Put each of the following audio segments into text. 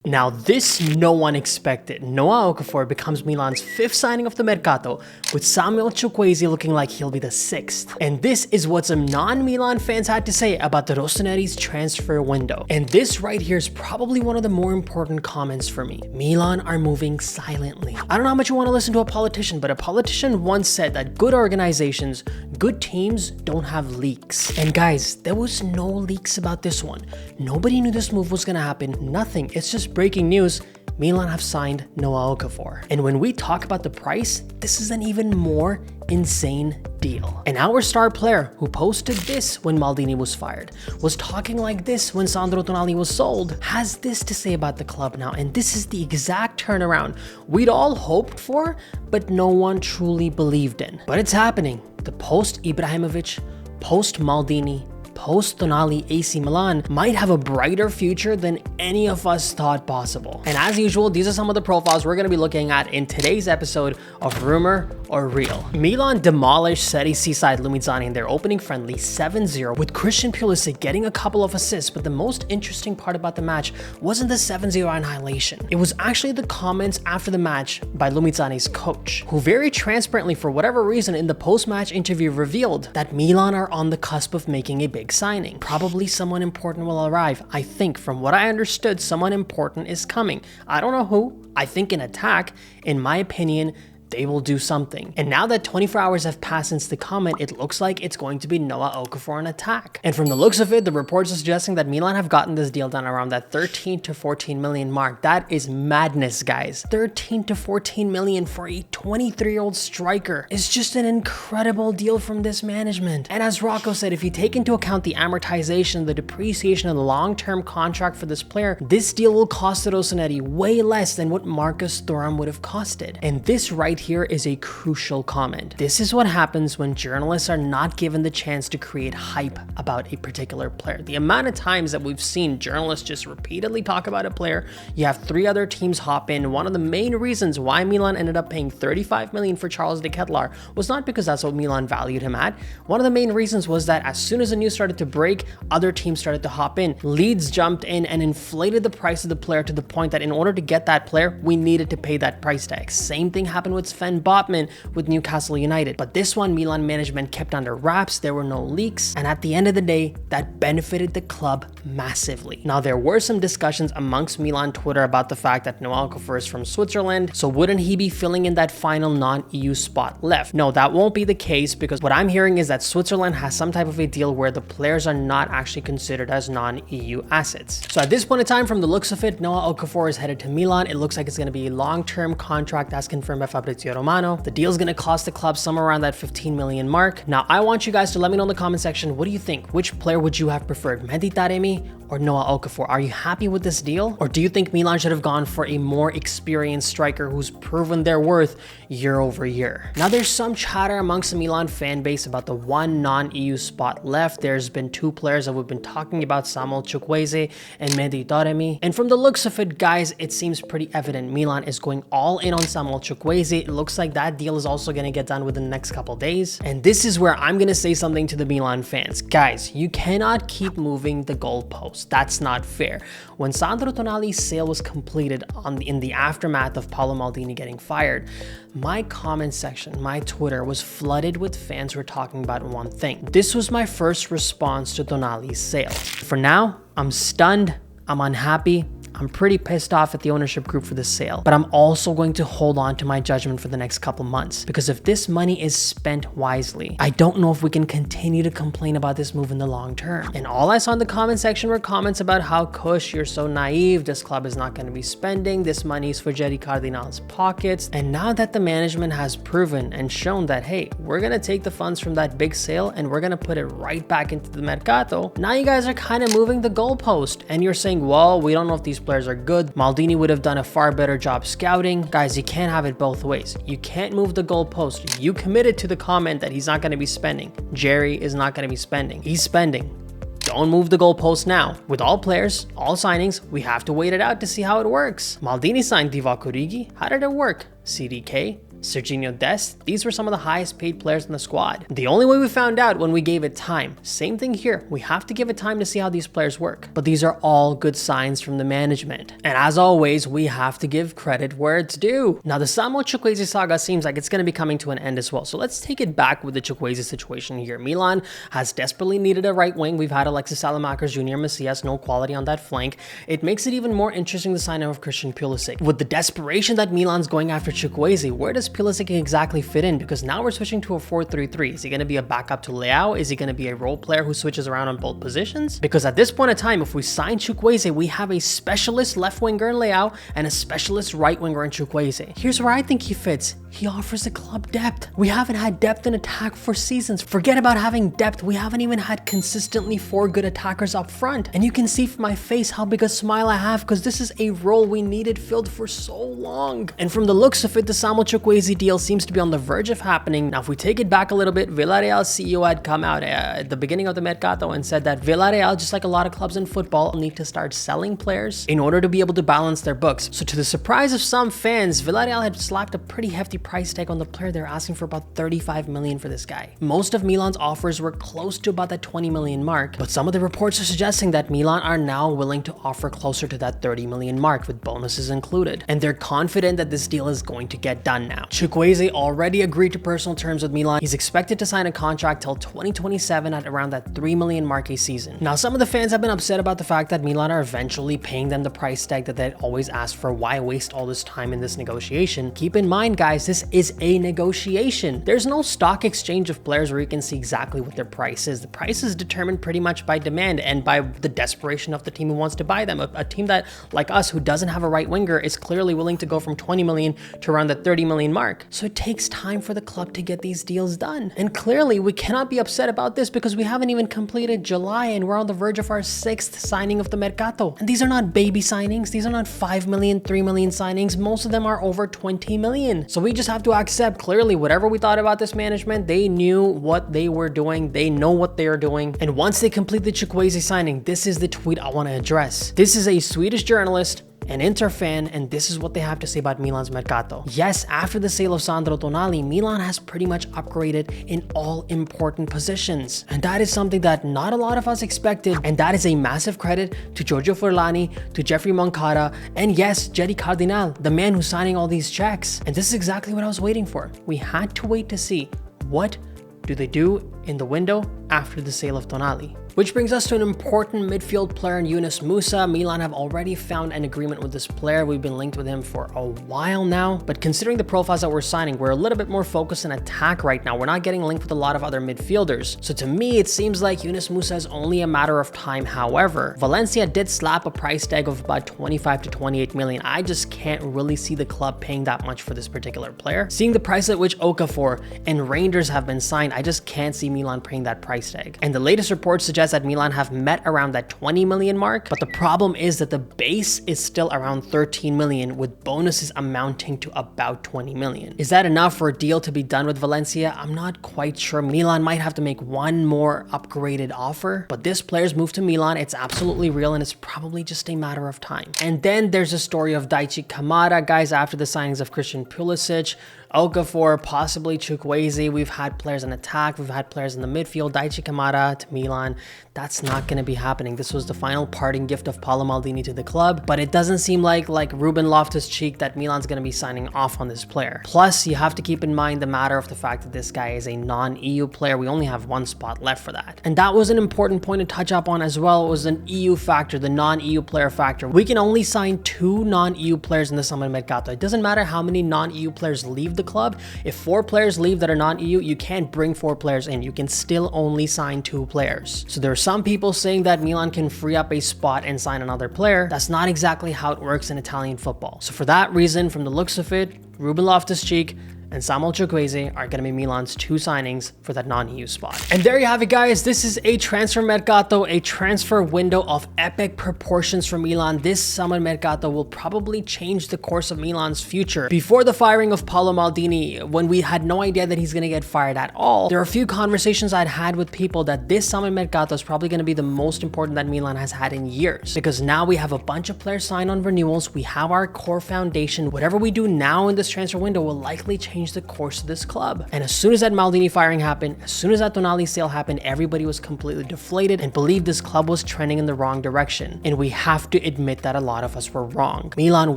Now this no one expected. Noah Okafor becomes Milan's 5th signing of the Mercato, with Samuel Chukwueze looking like he'll be the 6th. And this is what some non-Milan fans had to say about the Rossoneri's transfer window. And this right here is probably one of the more important comments for me. Milan are moving silently. I don't know how much you want to listen to a politician, but a politician once said that good organizations, good teams don't have leaks. And guys, there was no leaks about this one. Nobody knew this move was gonna happen. Nothing. It's just breaking news. Milan have signed Noah Okafor. And when we talk about the price, this is an even more insane deal. And our star player, who posted this when Maldini was fired, was talking like this when Sandro Tonali was sold, has this to say about the club now. And this is the exact turnaround we'd all hoped for, but no one truly believed in. But it's happening. The post-Ibrahimovic, post-Maldini, post-Tonali AC Milan might have a brighter future than any of us thought possible. And as usual, these are some of the profiles we're going to be looking at in today's episode of Rumor or Real. Milan demolished Serie C side Lumizzani in their opening friendly 7-0, with Christian Pulisic getting a couple of assists, but the most interesting part about the match wasn't the 7-0 annihilation. It was actually the comments after the match by Lumizzani's coach, who very transparently, for whatever reason, in the post-match interview revealed that Milan are on the cusp of making a big signing. Probably someone important will arrive. I think, from what I understood, someone important is coming. I don't know who. I think an attack. In my opinion, they will do something. And now that 24 hours have passed since the comment, it looks like it's going to be Noah Okafor on attack. And from the looks of it, the reports are suggesting that Milan have gotten this deal done around that 13 to 14 million mark. That is madness, guys. 13 to 14 million for a 23-year-old striker is just an incredible deal from this management. And as Rocco said, if you take into account the amortization, the depreciation, and the long-term contract for this player, this deal will cost the Rossoneri way less than what Marcus Thuram would have costed. And this right here is a crucial comment. This is what happens when journalists are not given the chance to create hype about a particular player. The amount of times that we've seen journalists just repeatedly talk about a player, you have 3 other teams hop in. One of the main reasons why Milan ended up paying 35 million for Charles de Ketelaere was not because that's what Milan valued him at. One of the main reasons was that as soon as the news started to break, other teams started to hop in. Leeds jumped in and inflated the price of the player to the point that in order to get that player, we needed to pay that price tag. Same thing happened with Sven Botman with Newcastle United. But this one, Milan management kept under wraps. There were no leaks. And at the end of the day, that benefited the club massively. Now, there were some discussions amongst Milan Twitter about the fact that Noah Okafor is from Switzerland. So wouldn't he be filling in that final non-EU spot left? No, that won't be the case, because what I'm hearing is that Switzerland has some type of a deal where the players are not actually considered as non-EU assets. So at this point in time, from the looks of it, Noah Okafor is headed to Milan. It looks like it's going to be a long-term contract as confirmed by Fabrizio Romano. The deal is going to cost the club somewhere around that 15 million mark. Now, I want you guys to let me know in the comment section, what do you think? Which player would you have preferred, Mehdi Taremi or Noah Okafor? Are you happy with this deal? Or do you think Milan should have gone for a more experienced striker who's proven their worth year over year? Now, there's some chatter amongst the Milan fan base about the one non-EU spot left. There's been 2 players that we've been talking about, Samuel Chukwueze and Mehdi Taremi. And from the looks of it, guys, it seems pretty evident Milan is going all in on Samuel Chukwueze. It looks like that deal is also going to get done within the next couple days. And this is where I'm going to say something to the Milan fans. Guys, you cannot keep moving the goalposts. That's not fair. When Sandro Tonali's sale was completed in the aftermath of Paolo Maldini getting fired, my comment section, my Twitter, was flooded with fans who were talking about one thing. This was my first response to Tonali's sale. For now, I'm stunned. I'm unhappy. I'm pretty pissed off at the ownership group for this sale, but I'm also going to hold on to my judgment for the next couple months, because if this money is spent wisely, I don't know if we can continue to complain about this move in the long term. And all I saw in the comment section were comments about how, Kush, you're so naive, this club is not going to be spending, this money is for Jerry Cardinal's pockets. And now that the management has proven and shown that, hey, we're going to take the funds from that big sale and we're going to put it right back into the Mercato, now you guys are kind of moving the goalpost and you're saying, well, we don't know if these players are good. Maldini would have done a far better job scouting. Guys, you can't have it both ways. You can't move the goalpost. You committed to the comment that he's not going to be spending. Jerry is not going to be spending. He's spending. Don't move the goalpost now. With all players, all signings, we have to wait it out to see how it works. Maldini signed Divock Origi. How did it work? CDK, Serginho Dest, these were some of the highest paid players in the squad. The only way we found out when we gave it time. Same thing here, we have to give it time to see how these players work. But these are all good signs from the management. And as always, we have to give credit where it's due. Now the Samuel Chukwueze saga seems like it's going to be coming to an end as well. So let's take it back with the Chukwueze situation here. Milan has desperately needed a right wing. We've had Alexis Salamackers Jr., Messias, no quality on that flank. It makes it even more interesting the signing of Christian Pulisic. With the desperation that Milan's going after Chukwueze, where does Pulisic exactly fit in? Because now we're switching to a 4-3-3. Is he going to be a backup to Leao? Is he going to be a role player who switches around on both positions? Because at this point in time, if we sign Chukwueze, we have a specialist left winger in Leao and a specialist right winger in Chukwueze. Here's where I think he fits. He offers the club depth. We haven't had depth in attack for seasons. Forget about having depth. We haven't even had consistently 4 good attackers up front. And you can see from my face how big a smile I have because this is a role we needed filled for so long. And from the looks of it, the Samuel Chukwueze deal seems to be on the verge of happening. Now, if we take it back a little bit, Villarreal's CEO had come out at the beginning of the Mercato and said that Villarreal, just like a lot of clubs in football, need to start selling players in order to be able to balance their books. So to the surprise of some fans, Villarreal had slapped a pretty hefty price tag on the player. They're asking for about 35 million for this guy. Most of Milan's offers were close to about that 20 million mark, but some of the reports are suggesting that Milan are now willing to offer closer to that 30 million mark with bonuses included. And they're confident that this deal is going to get done now. Chukwueze already agreed to personal terms with Milan. He's expected to sign a contract till 2027 at around that 3 million mark a season. Now, some of the fans have been upset about the fact that Milan are eventually paying them the price tag that they'd always asked for. Why waste all this time in this negotiation? Keep in mind, guys, this is a negotiation. There's no stock exchange of players where you can see exactly what their price is. The price is determined pretty much by demand and by the desperation of the team who wants to buy them. A team that, like us, who doesn't have a right winger is clearly willing to go from 20 million to around the 30 million mark. So it takes time for the club to get these deals done. And clearly we cannot be upset about this because we haven't even completed July and we're on the verge of our 6th signing of the Mercato. And these are not baby signings. These are not 5 million, 3 million signings. Most of them are over 20 million. So we just have to accept clearly whatever we thought about this management, they knew what they were doing. They know what they are doing. And once they complete the Chukwueze signing, this is the tweet I want to address. This is a Swedish journalist, an Inter fan, and this is what they have to say about Milan's Mercato. Yes, after the sale of Sandro Tonali, Milan has pretty much upgraded in all important positions. And that is something that not a lot of us expected, and that is a massive credit to Giorgio Forlani, to Jeffrey Moncada, and yes, Jerry Cardinal, the man who's signing all these checks. And this is exactly what I was waiting for. We had to wait to see what do they do in the window after the sale of Tonali. Which brings us to an important midfield player in Yunus Musah. Milan have already found an agreement with this player. We've been linked with him for a while now, but considering the profiles that we're signing, we're a little bit more focused on attack right now. We're not getting linked with a lot of other midfielders. So to me, it seems like Yunus Musah is only a matter of time. However, Valencia did slap a price tag of about 25 to 28 million. I just can't really see the club paying that much for this particular player. Seeing the price at which Okafor and Rangers have been signed, I just can't see Milan paying that price tag. And the latest reports suggest that Milan have met around that 20 million mark, but the problem is that the base is still around 13 million with bonuses amounting to about 20 million. Is that enough for a deal to be done with Valencia? I'm not quite sure. Milan might have to make one more upgraded offer, but this player's move to Milan, it's absolutely real and it's probably just a matter of time. And then there's a story of Daichi Kamada, guys, after the signings of Christian Pulisic, Okafor, possibly Chukwueze. We've had players in attack, we've had players in the midfield. Daichi Kamada to Milan, that's not going to be happening. This was the final parting gift of Paolo Maldini to the club, but it doesn't seem like Ruben Loftus-Cheek that Milan's going to be signing off on this player. Plus, you have to keep in mind the matter of the fact that this guy is a non-EU player. We only have one spot left for that. And that was an important point to touch up on as well. It was an EU factor, the non-EU player factor. We can only sign 2 non-EU players in the summer Mercato. It doesn't matter how many non-EU players leave the club. If 4 players leave that are non-EU, you can't bring 4 players in. You can still only sign 2 players. So there are some people saying that Milan can free up a spot and sign another player. That's not exactly how it works in Italian football. So for that reason, from the looks of it, Ruben Loftus-Cheek and Samuel Chukwueze are going to be Milan's 2 signings for that non-EU spot. And there you have it, guys. This is a transfer mercato, a transfer window of epic proportions for Milan. This summer mercato will probably change the course of Milan's future. Before the firing of Paolo Maldini, when we had no idea that he's going to get fired at all, there are a few conversations I'd had with people that this summer mercato is probably going to be the most important that Milan has had in years, because now we have a bunch of players signed on renewals. We have our core foundation. Whatever we do now in this transfer window will likely change change the course of this club. And as soon as that Maldini firing happened, as soon as that Tonali sale happened, everybody was completely deflated and believed this club was trending in the wrong direction. And we have to admit that a lot of us were wrong. Milan,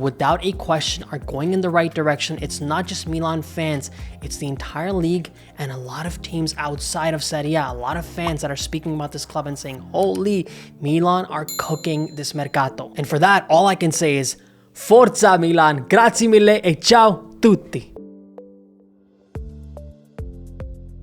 without a question, are going in the right direction. It's not just Milan fans, it's the entire league and a lot of teams outside of Serie A, a lot of fans that are speaking about this club and saying, holy, Milan are cooking this mercato. And for that, all I can say is, Forza Milan, grazie mille e ciao tutti.